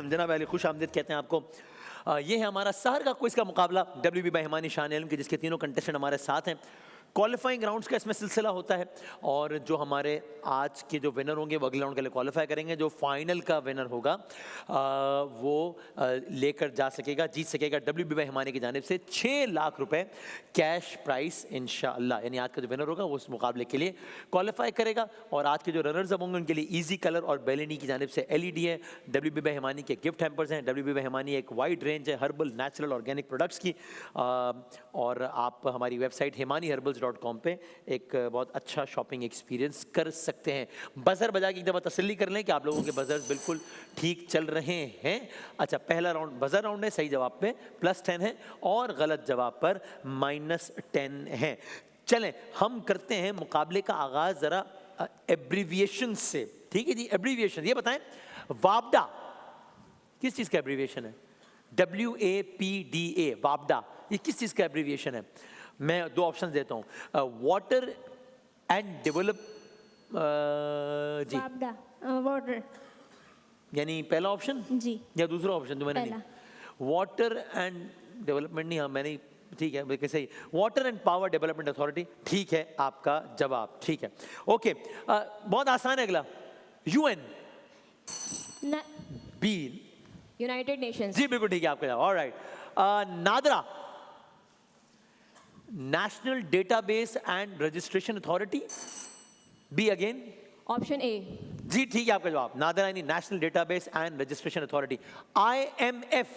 जनाब अली खुश आमदीद कहते हैं आपको। ये है हमारा सहर का क्विज का मुकाबला WB बाय हिमानी शान इल्म के, जिसके तीनों कंटेस्टेंट हमारे साथ हैं। क्वालिफाइंग राउंड्स का इसमें सिलसिला होता है और जो हमारे आज के जो विनर होंगे वो अगले राउंड के लिए क्वालिफाई करेंगे। जो फाइनल का विनर होगा वो लेकर जा सकेगा, जीत सकेगा WB बाय हिमानी की जानिब से 6 लाख रुपए कैश प्राइस इंशाअल्लाह। यानी आज का जो विनर होगा वो उस मुकाबले के लिए क्वालिफाई करेगा। और आज के जो रनर्स अप होंगे उनके लिए ईजी कलर और बेलिनी की जानिब से LED है। WB बाय हिमानी के गिफ्ट हैम्पर्स हैं। WB बाय हिमानी एक वाइड रेंज है हर्बल नेचुरल ऑर्गेनिक प्रोडक्ट्स की। और आप हमारी वेबसाइट himaniharbals.com पे एक बहुत अच्छा शॉपिंग एक्सपीरियंस कर सकते हैं। बजर बजा के एक दफ़ा तसल्ली कर लें कि आप लोगों के बजर्स बिल्कुल ठीक चल रहे हैं। अच्छा, पहला राउंड बजर राउंड है, सही जवाब पे +10 है और गलत जवाब पर -10 है। चलें हम करते हैं मुकाबले का आगाज ज़रा एब्रीविएशन से, ठीक है जी। एब्रीविएशन ये बताएं, वापडा किस चीज़ का एब्रीविएशन है? WAPDA, वापडा, ये किस चीज़ का एब्रीविएशन है? मैं 2 ऑप्शन देता हूँ। वाटर एंड डेवलप जी, वाटर, यानी पहला ऑप्शन जी, या दूसरा ऑप्शन? तो मैंने नहीं, वाटर एंड डेवलपमेंट नहीं, हाँ मैंने, ठीक है बिल्कुल सही, water and power development authority, ठीक है आपका जवाब, ठीक है ओके। बहुत आसान है अगला, UN, बी, यूनाइटेड नेशंस। जी बिल्कुल ठीक है आपका जवाब, alright. NADRA, National Database and Registration Authority, B again, option A, जी ठीक है आपका जवाब, नादरा यानी National Database and Registration Authority. IMF,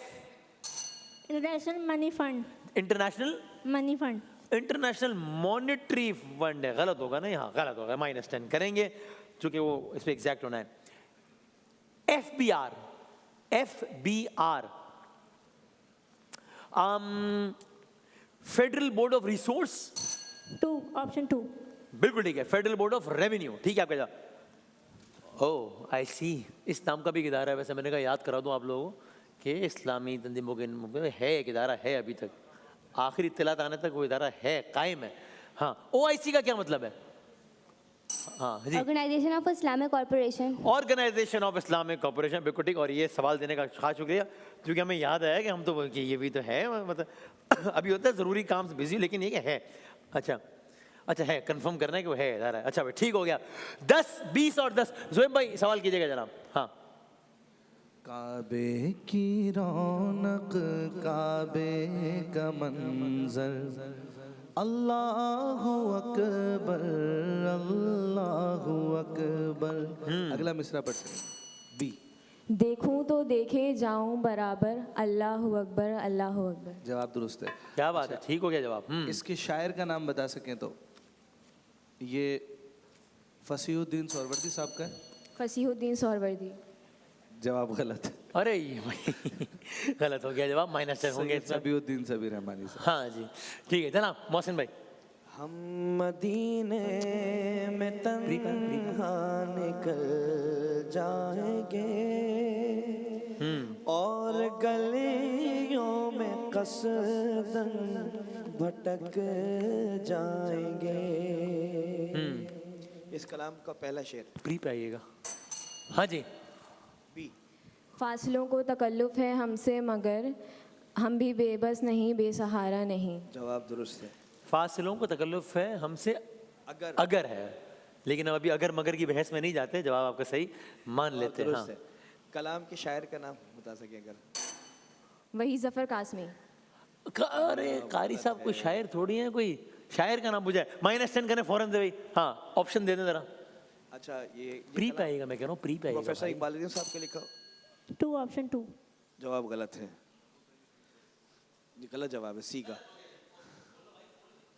International Money Fund, International Money Fund, International Monetary Fund है, गलत होगा ना, यहाँ गलत होगा, -10 करेंगे चूंकि वो इस पर एग्जैक्ट होना है। FBR, federal board of resource, 2, option 2, बिल्कुल ठीक है, फेडरल बोर्ड ऑफ रेवेन्यू, ठीक है आपका जवाब। ओह आई सी, इस नाम का भी एक इदारा है, वैसे मैंने कहा याद करा दूं आप लोगों कि इस्लामी तंजीमों के है, एक इदारा है अभी तक, आखिरी इत्तलात आने तक वो इदारा है, कायम है। हाँ, OIC का क्या मतलब है? हाँ जी, Organisation of Islamic Corporation, Organisation of Islamic Corporation, बिल्कुल ठीक। और ये सवाल देने का खास शुक्रिया, क्योंकि हमें याद आया कि हम तो कि ये भी तो है, मतलब अभी होता है ज़रूरी काम से बिजी, लेकिन ये है। अच्छा अच्छा है, कंफर्म करना है कि वो है इदारा। अच्छा भाई ठीक हो गया, 10, 20 और 10। ज़ोएब भाई सवाल कीजिएगा जनाब। हाँ, काबे की रौनक, काबे का मंजर, अल्लाहु अकबर, अल्लाहु अकबर। अगला मिसरा पढ़ सकते, बी, देखूं तो देखे जाऊं बराबर, अल्लाहु अकबर, अल्लाहु अकबर। जवाब दुरुस्त है। क्या बात है, ठीक हो गया जवाब। इसके शायर का नाम बता सकें तो? ये फसीहुद्दीन सोहरवर्दी साहब का है। फसीहुद्दीन सोहरवर्दी। जवाब गलत है। अरे ये भाई गलत हो गया जवाब, -10 होंगे। सबीउद्दीन सबीर रहमानी साहब। हाँ जी ठीक है जनाब। मोहसिन भाई, हम मदीने में तन्हा निकल जाएंगे और गलियों में कसदन भटक जाएंगे। इस कलाम का पहला शेर प्री पे आइएगा। हाँ जी, बी, फासलों को तकल्लुफ है हमसे मगर हम भी बेबस नहीं, बेसहारा नहीं। जवाब दुरुस्त है। फासिलों को तकल्लुफ है हमसे अगर है, लेकिन अब अभी अगर मगर की बहस में नहीं जाते, जवाब आपका सही मान लेते हैं। हाँ। कलाम के शायर का नाम बता सके अगर? वही जफर कासमी। अरे कारी साहब कोई शायर थोड़ी है, कोई शायर का नाम पूछा है। -10 करें फौरन से भाई। हाँ ऑप्शन दे दें जरा। अच्छा ये प्री पे आएगा, मैं कह रहा हूँ प्री पे आएगा। प्रोफेसर इकबाल साहब के लिखा। 2, ऑप्शन 2। जवाब गलत है, गलत जवाब है, सी का।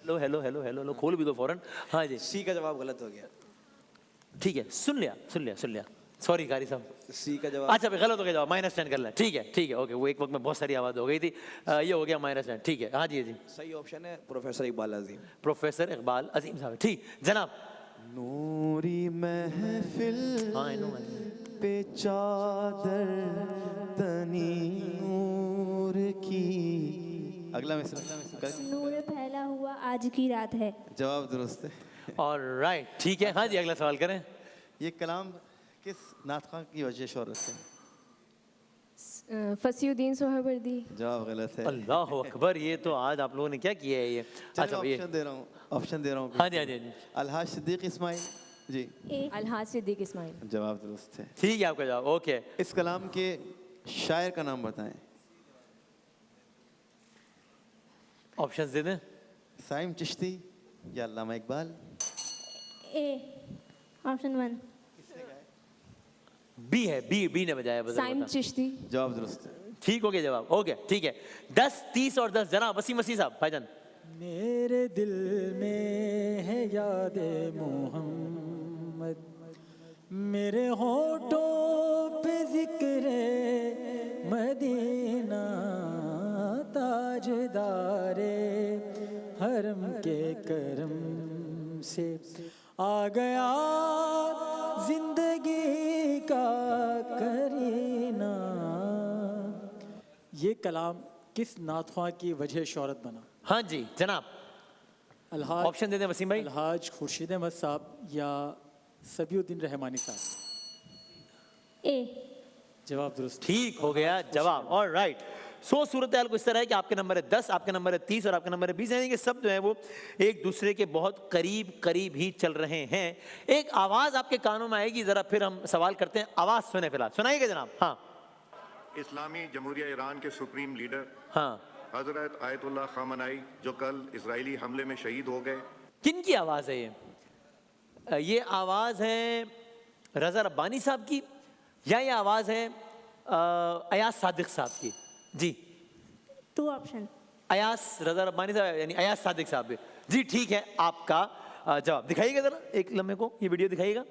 Hello hello hello hello hello, खोल भी दो फौरन। हाँ जी, सी का जवाब गलत हो गया। ठीक है, सुन लिया। सॉरी कारी साहब, सी का जवाब। अच्छा भाई गलत हो गया जवाब, -10 कर लें। ठीक है ओके, वो एक वक्त में बहुत सारी आवाज़ हो गई थी, ये हो गया -10। ठीक है, हाँ जी जी, सही ऑप्शन है प्रोफेसर इकबाल अजीम। प्रोफेसर इकबाल अजीम साहब, ठीक जनाब। नूरी महफिल हाँ पे चादर तनी नूर की। अगला मिसरा। नूर फैला हुआ आज की रात है। जवाब दुरुस्त है। ऑलराइट ठीक है। हाँ जी अगला सवाल करें। ये कलाम किस नात खां की वजह शोहरत है? फसीउद्दीन सोहरवर्दी। जवाब गलत है। अल्लाह अकबर, ये तो आज आप लोगों ने क्या किया है ये। चलो अच्छा ये ऑप्शन दे रहा हूँ, ऑप्शन दे रहा हूँ। हाँ जी हाँ जी हाँ जी। अलहाज सिद्दीक इस्माइल जी। ए। अलहाज सिद्दीक इस्माइल। जवाब दुरुस्त है। ठीक है आपका जवाब, ओके। इस कलाम के शायर का नाम बताएं। ऑप्शन दे दें। साइम चिश्ती या अल्लामा इकबाल। ए। ऑप्शन 1। बी है, बी ने बजाया बजर साइम बता। चिश्ती। जवाब दुरुस्त है। ठीक हो गया जवाब, ओके ठीक है। 10, 30 और 10 जनाब वसीम मसीह साहब भाईजान। मेरे दिल में है याद मोहम्मद, मेरे होठों पे जिक्र मदीना, ताजदारे हरम के करम से आ गया जिंदगी का करीना। ये कलाम किस नाथवा की वजह शोहरत बना? हाँ जी जनाब, अलहाज ऑप्शन दे दें वसीम भाई। अलहाज खुर्शीद अहमद साहब या सबियुद्दीन रहमानी साहब। ए। जवाब दुरुस्त। ठीक हो गया जवाब, ऑल राइट। सो सूरत हाल कुछ तरह है कि आपके नंबर है 10, आपके नंबर है 30 और आपके नंबर है 20, यानी कि सब जो है वो एक दूसरे के बहुत करीब करीब ही चल रहे हैं। एक आवाज आपके कानों में आएगी, जरा फिर हम सवाल करते हैं। आवाज सुने फिलहाल, सुनाइएगा जनाब। हाँ इस्लामी जमहूरिया ईरान के सुप्रीम लीडर हाँ। हजरत आयतुल्लाह खामनाई जो कल इजरायली हमले में शहीद हो गए, किन की आवाज है ये आवाज है रजा रब्बानी साहब की या ये आवाज है अयाज सादिक साहब की? जी 2 ऑप्शन। अयास रजा रब्बानी साहब यानी अयाज सादिक साहब भी। जी ठीक है आपका जवाब। दिखाइएगा जरा एक लम्हे को, ये वीडियो दिखाइएगा।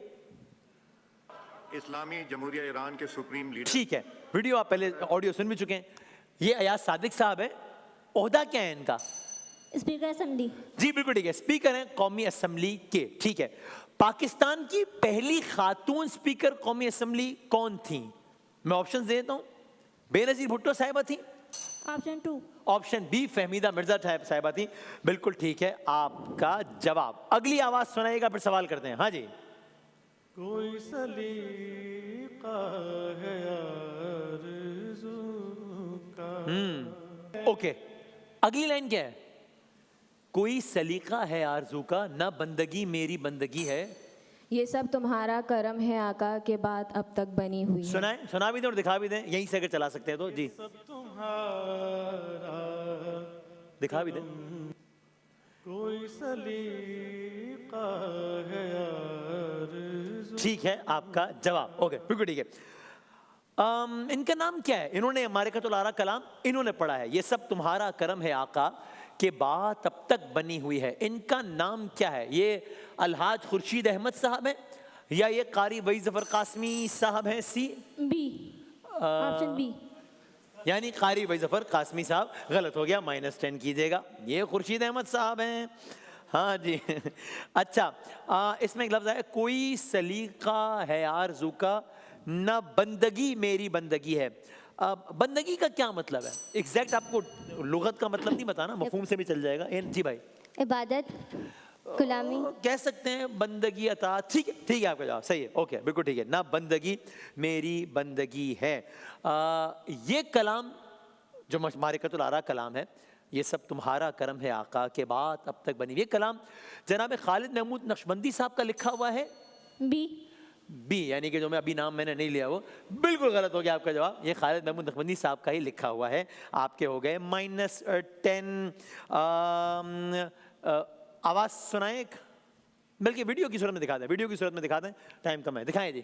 इस्लामी जमहूरिया ईरान के सुप्रीम लीडर। ठीक है, वीडियो आप पहले ऑडियो सुन भी चुके हैं। ये अयाज सादिक साहब है, ओहदा क्या है इनका? Speaker assembly. जी बिल्कुल ठीक है, स्पीकर हैं कौमी असेंबली के। ठीक है, पाकिस्तान की पहली खातून स्पीकर कौमी असेंबली कौन थी? मैं ऑप्शन दे देता हूं। बेनजीर भुट्टो साहिबा थी। Option 2। Option B Fahmida Mirza साहिबा थी। बिल्कुल ठीक है आपका जवाब। अगली आवाज सुनाइएगा, फिर सवाल करते हैं। हाँ जी। कोई सलीका है आरज़ू का। ओके, अगली लाइन क्या है? कोई सलीका है आरजू का, ना बंदगी मेरी बंदगी है। ये सब तुम्हारा करम है आका के बाद अब तक बनी हुई है। सुनाए, सुना भी दें और दिखा भी दें, यहीं से अगर चला सकते हैं तो। जी दिखा भी दें। कोई सलीका है आरज़ू। ठीक है आपका जवाब, ओके बिल्कुल ठीक है। इनका नाम क्या है? इन्होंने मारिकतुल आरा कलाम इन्होंने पढ़ा है। ये सब तुम्हारा करम है आका के बाद अब तक बनी हुई है। इनका नाम क्या है? ये अलहाज खुर्शीद अहमद साहब है या ये कारी वही जफर कासमी साहब हैं? C B. Option B. यानी कारी वही जफर कासमी साहब। गलत हो गया, -10 कीजिएगा। ये खुर्शीद अहमद साहब हैं। हाँ जी अच्छा, इसमें एक लफ्ज़ है कोई सलीका है आरज़ू का, ना बंदगी मेरी बंदगी है। बंदगी का क्या मतलब है एग्जैक्ट? आपको लुगत का मतलब नहीं बताना, मफहूम से भी चल जाएगा। जी भाई। इबादत, गुलामी। कह सकते हैं बंदगी अता। ठीक है ठीक है आपका जवाब सही है, ओके बिल्कुल ठीक है। ना बंदगी मेरी बंदगी है। ये कलाम जो मारिकतुल आरा कलाम है, ये सब तुम्हारा करम है आका के बाद अब तक बनी। ये कलाम जनाब खालिद महमूद नक्शबंदी साहब का लिखा हुआ है। बी। बी यानी कि जो मैं अभी नाम मैंने नहीं लिया वो बिल्कुल गलत हो गया आपका जवाब। ये खालिद महमूद नक्शबंदी साहब का ही लिखा हुआ है। आपके हो गए -10। आवाज सुनाएं एक, बल्कि वीडियो की सूरत में दिखा दें। वीडियो की सूरत में दिखा दें, टाइम कम है, दिखाएं जी।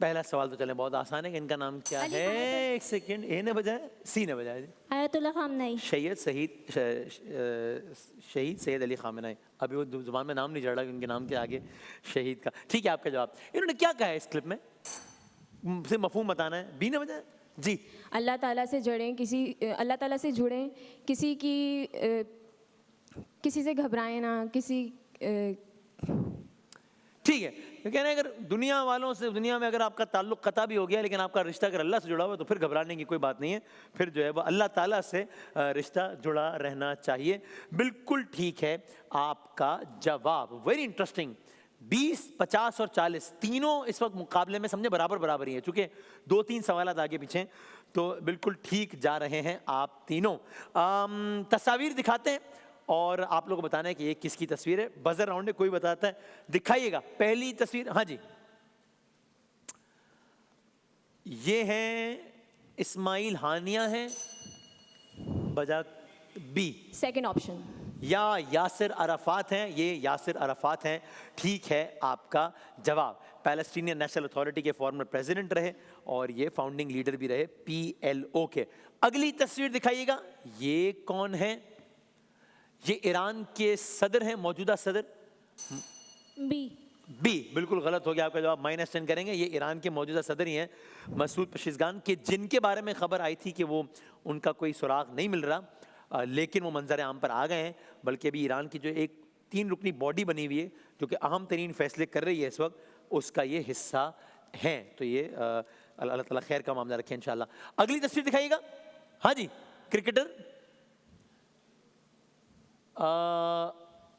पहला सवाल तो चले बहुत आसान है कि इनका नाम क्या है? एक सेकंड, ए ने बजाया, सी ने बजाया जी। आयतुल्लाह खामनाई। शहीद सैयद अली खामनाई। अभी वो जुबान में नाम नहीं चढ़ रहा उनके नाम के आगे शहीद का। ठीक है आपका जवाब। इन्होंने क्या कहा है इस क्लिप में? सिर्फ मफहूम बताना है। बी ने बजाया जी। अल्लाह ताला से जुड़ें, अल्लाह ताला से जुड़ें, किसी से घबराएं ना, ठीक है, तो कह रहे हैं अगर दुनिया वालों से, दुनिया में अगर आपका ताल्लुक कता भी हो गया लेकिन आपका रिश्ता अगर अल्लाह से जुड़ा हुआ है तो फिर घबराने की कोई बात नहीं है, फिर जो है वो अल्लाह ताला से रिश्ता जुड़ा रहना चाहिए। बिल्कुल ठीक है आपका जवाब, वेरी इंटरेस्टिंग। 20, 50 और 40 तीनों इस वक्त मुकाबले में समझे बराबर बराबर ही है, चूंकि 2-3 सवाल आगे पीछे, तो बिल्कुल ठीक जा रहे हैं आप तीनों। तस्वीर दिखाते हैं और आप लोगों को बताना है कि ये किसकी तस्वीर है। बजर राउंड में कोई बताता है, दिखाइएगा पहली तस्वीर। हाँ जी, ये है इस्माइल हानिया है, बजा बी। Second option. या यासिर अराफात हैं, ये यासिर अराफात हैं, ठीक है आपका जवाब। पैलेस्टीनियन नेशनल अथॉरिटी के फॉर्मर प्रेसिडेंट रहे और ये फाउंडिंग लीडर भी रहे PLO के। अगली तस्वीर दिखाइएगा, ये कौन है? ये ईरान के सदर हैं, मौजूदा सदर। बी बिल्कुल गलत हो गया आपका जवाब, -10 करेंगे। ये ईरान के मौजूदा सदर ही हैं मसूद पेशिशगान के, जिनके बारे में खबर आई थी कि वो उनका कोई सुराग नहीं मिल रहा, लेकिन वो मंजर आम पर आ गए हैं। बल्कि अभी ईरान की जो एक 3 रुकनी बॉडी बनी हुई है जो कि अहम तरीन फैसले कर रही है इस वक्त, उसका ये हिस्सा है। तो ये अल्लाह ताला खैर का मामला रखे इंशाल्लाह। अगली तस्वीर दिखाइएगा। हाँ जी, क्रिकेटर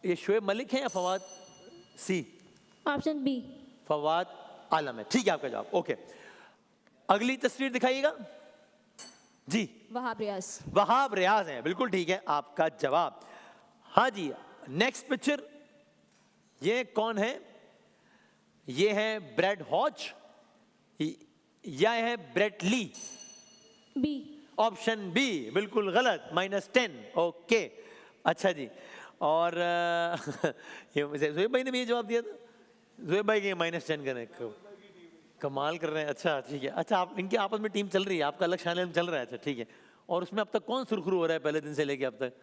ये शोएब मलिक हैं या फवाद? सी, ऑप्शन बी। फवाद आलम है, ठीक है आपका जवाब। ओके, अगली तस्वीर दिखाइएगा जी। वहाब रियाज। वहाब रियाज हैं, बिल्कुल ठीक है आपका जवाब। हाँ जी, नेक्स्ट पिक्चर, ये कौन है? ये है ब्रेड हॉच या है Brett Lee? B. Option B बिल्कुल गलत, -10। ओके, अच्छा जी। और ज़ुएब भाई ने भी ये जवाब दिया था, ज़ुएब भाई के -10 करें, कमाल कर रहे हैं। अच्छा ठीक है, अच्छा आप इनकी आपस में टीम चल रही है, आपका अलग चैनल चल रहा है। अच्छा ठीक है, और उसमें अब तक कौन सुरखरू हो रहा है पहले दिन से लेके अब तक?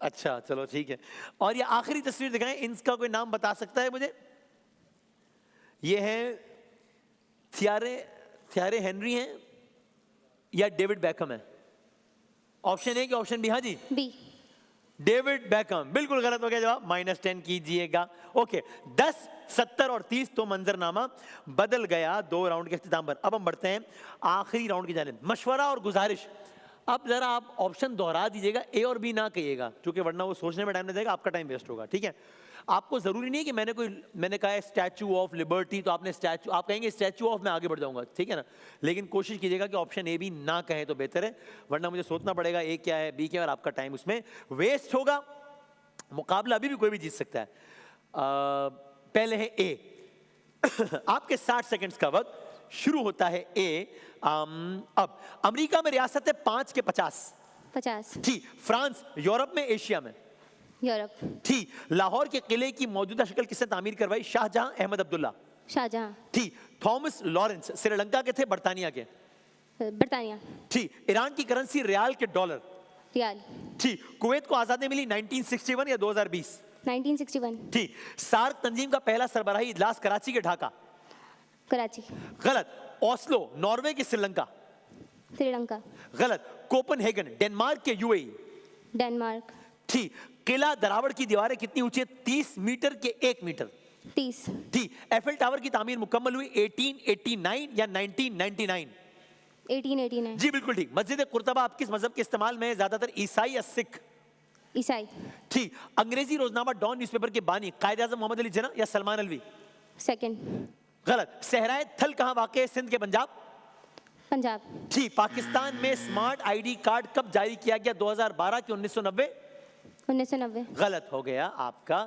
अच्छा चलो ठीक है। और ये आखिरी तस्वीर दिखाएं, इनका कोई नाम बता सकता है मुझे? ये है थियारे हेनरी हैं या डेविड बैकम है? ऑप्शन ए कि ऑप्शन बी? हाँ जी, बी। डेविड बैकम, बिल्कुल गलत हो गया जवाब, -10 कीजिएगा। ओके, 10, 70 और 30 तो मंजरनामा बदल गया 2 राउंड के इख्तिताम पर। अब हम बढ़ते हैं आखिरी राउंड की जानिब। मशवरा और गुजारिश, अब जरा आप ऑप्शन दोहरा दीजिएगा, ए और बी ना कहिएगा, क्योंकि वरना वो सोचने में टाइम लग जाएगा, आपका टाइम वेस्ट होगा। ठीक है, आपको जरूरी नहीं है कि मैंने कहा है स्टैचू ऑफ लिबर्टी तो आपने स्टैचू, आप कहेंगे स्टैचू ऑफ, मैं आगे बढ़ जाऊंगा, ठीक है ना। लेकिन कोशिश कीजिएगा कि ऑप्शन ए बी ना कहें तो बेहतर है, वरना मुझे सोचना पड़ेगा ए क्या है बी क्या है, और आपका टाइम उसमें वेस्ट होगा। मुकाबला अभी भी कोई भी जीत सकता है। पहले है ए आपके 60 सेकंड्स का वक्त शुरू होता है। ए अब अमेरिका में रियासत है 5 के 50 थी, फ्रांस यूरोप में, एशिया में यूरोप थी। लाहौर के किले की मौजूदा शक्ल किसने तामीर करवाई? शाहजहां, अहमद अब्दुल्ला शाहजहां थी। थॉमस लॉरेंस श्रीलंका के थे, बर्तानिया के बरतानिया थी। ईरान की करेंसी रियाल के डॉलर रियाल थी। कुवैत को आजादी मिली 1961 या 2020? 1961 थी। सार्क तंजीम का पहला सरबराही इजलास कराची के ढाका? कराची गलत। ओस्लो नॉर्वे के श्रीलंका? श्रीलंका गलत। कोपनहेगन डेनमार्क के UAE? डेनमार्क थी। किला दरावड़ की दीवारें कितनी ऊंची है? 30 मीटर के 1 मीटर 30 थी। एफिल टावर की तामीर मुकम्मल हुई 1889 या 1999? 1889 जी बिल्कुल ठीक। मस्जिद कुर्तबा आप किस मजहब के इस्तेमाल में है? ज्यादातर ईसाई या सिख? ईसाई थी। अंग्रेजी रोजनामा डॉन न्यूज़पेपर के बानी कायद आज़म मोहम्मद अली जिन्ना या सलमान अलवी? सेकंड गलत। सहराए थल कहाँ वाक़ है? सिंध के पंजाब? पंजाब थी। पाकिस्तान में स्मार्ट ID कार्ड कब जारी किया गया? 2012 के 1990? 1990 गलत हो गया आपका।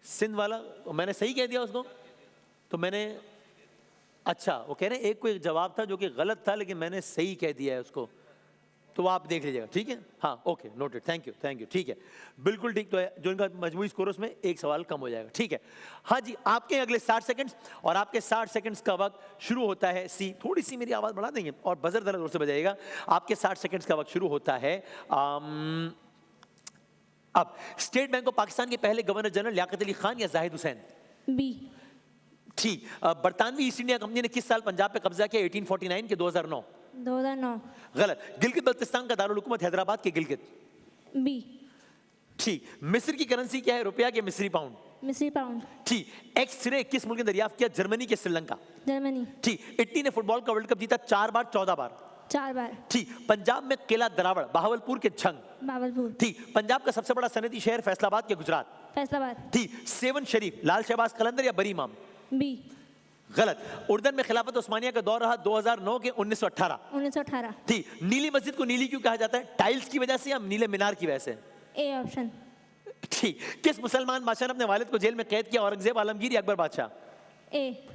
सिंध वाला मैंने सही कह दिया उसको, तो मैंने, अच्छा वो कह रहे हैं एक कोई जवाब था जो कि गलत था लेकिन मैंने सही कह दिया है उसको, तो आप देख लीजिएगा। ठीक है, हाँ ओके, नोटेड, थैंक यू। ठीक है, बिल्कुल ठीक। तो जो इनका मजमूई स्कोर उसमें एक सवाल कम हो जाएगा। ठीक है, हाँ जी, आपके अगले 60 सेकंड्स और आपके 60 सेकंड्स का वक्त शुरू होता है। सी, थोड़ी सी मेरी आवाज़ बढ़ा देंगे और बजर ज़रा जोर से बजाइएगा। आपके 60 सेकंड्स का वक्त शुरू होता है। अब स्टेट बैंक ऑफ पाकिस्तान के पहले गवर्नर जनरल लियाकत अली खान या जाहिद हुसैन? बी। ठीक। बरतानवी ईस्ट इंडिया कंपनी ने किस साल पंजाब पे कब्जा किया? 1849 के 2009? 2009। गलत। गिलगित बल्तिस्तान का दारुल हुकूमत हैदराबाद के गिलगित? बी। ठीक। मिस्र की करेंसी क्या है? रुपया के मिस्री पाउंड? मिस्री पाउंड, ठीक। एक्सरे किस मुल्क ने दरियाफ्त किया? जर्मनी के श्रीलंका। जर्मनी, ठीक। इटली ने फुटबॉल का वर्ल्ड कप जीता 4 बार 14 बार। 4 बार, ठीक। पंजाब में किला दरावड़, बहावलपुर के झंग। बावलपुर, ठीक। पंजाब का सबसे बड़ा सनती शहर फैसलाबाद के गुजरात। फैसलाबाद, ठीक। सेवन शरीफ, लाल शहबाज कलंदर या बरी इमाम? बी, गलत। उर्दन में खिलाफत उस्मानिया का दौर रहा 2009 के 1918। 1918, ठीक। नीली मस्जिद को नीली क्यों कहा जाता है? टाइल्स की वजह से या नीले मीनार की वजह से? ए ऑप्शन, ठीक। किस मुसलमान बादशाह ने अपने वालिद को जेल में कैद किया? औरंगजेब, आलमगीर या अकबर बादशाह? ए,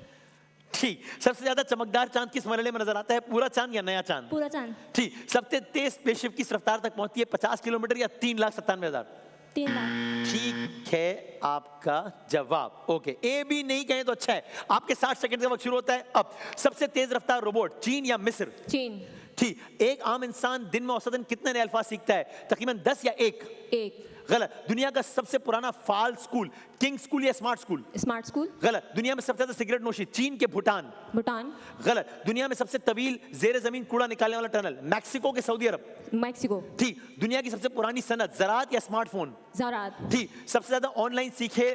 ठीक। सबसे ज्यादा चमकदार चांद किस मरहले में नजर आता है? पूरा चांद या नया चांद? पूरा चांद, ठीक। सबसे तेज स्पेसशिप किस रफ्तार तक पहुंचती है? 50 किलोमीटर या 3,97,000? 3 लाख, ठीक है आपका जवाब। ओके, ए बी नहीं कहें तो अच्छा है। आपके 60 सेकंड का वक्त शुरू होता है अब। सबसे तेज रफ्तार रोबोट, चीन या मिस्र? चीन, ठीक। एक आम इंसान दिन में औसतन कितने नए अल्फाज सीखता है? तकरीबन 10 या 1? 1, गलत। दुनिया का सबसे पुराना फाल स्कूल, किंग स्कूल या स्मार्ट स्कूल? स्मार्ट स्कूल, गलत। दुनिया में सबसे ज्यादा सिगरेट नोशी, चीन के भूटान? भूटान, गलत। दुनिया में सबसे तवील जेर जमीन कूड़ा निकालने वाला टनल, मैक्सिको के सऊदी अरब? मैक्सिको, ठीक। दुनिया की सबसे पुरानी सनत, ज़राअत या स्मार्टफोन? ज़राअत, ठीक। सबसे ज्यादा ऑनलाइन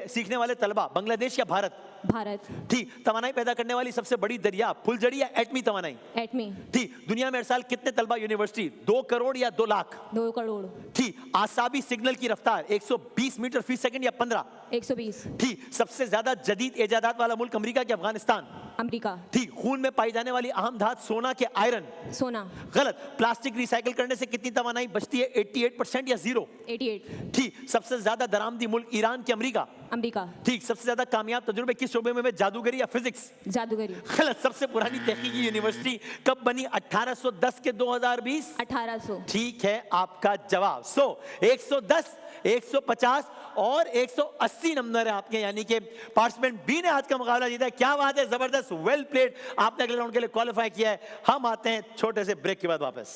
सीखने वाले तलबा, बांग्लादेश या भारत? भारत, ठीक। तवानाई पैदा करने वाली सबसे बड़ी दरिया, फुलझड़ी या एटमी तवानाई? एटमी, ठीक। दुनिया में हर साल कितने तलबा यूनिवर्सिटी? 2 करोड़ या 2 लाख? 2 करोड़, ठीक। आसाबी सिग्नल की रफ्तार 120 मीटर फी सेकंड या 15? 120, ठीक। सबसे ज्यादा जदीद इजादात वाला मुल्क अमेरिका के अफगानिस्तान? अमेरिका, ठीक। खून में पाई जाने वाली अहम धात, सोना के आयरन? सोना, गलत। प्लास्टिक रिसाइकिल करने से कितनी तवानाई बचती है? 88% या 0? 88, ठीक। सबसे ज्यादा दरामदी मुल्क ईरान के अमेरिका? अमेरिका, ठीक। सबसे ज्यादा कामयाब तजुर्बे किस शोबे में? जादूगरी या फिजिक्स? जादूगरी, गलत। सबसे पुरानी तहकीकी यूनिवर्सिटी कब बनी? 1810 के 2020? 1800, ठीक है आपका जवाब। 110, 150 और 180 नंबर है आपके, यानी कि पार्टिसिपेंट बी ने आज का मुकाबला जीता है। क्या बात है, जबरदस्त, वेल प्लेड। आपने अगले राउंड के लिए क्वालिफाई किया है। हम आते हैं छोटे से ब्रेक के बाद वापस।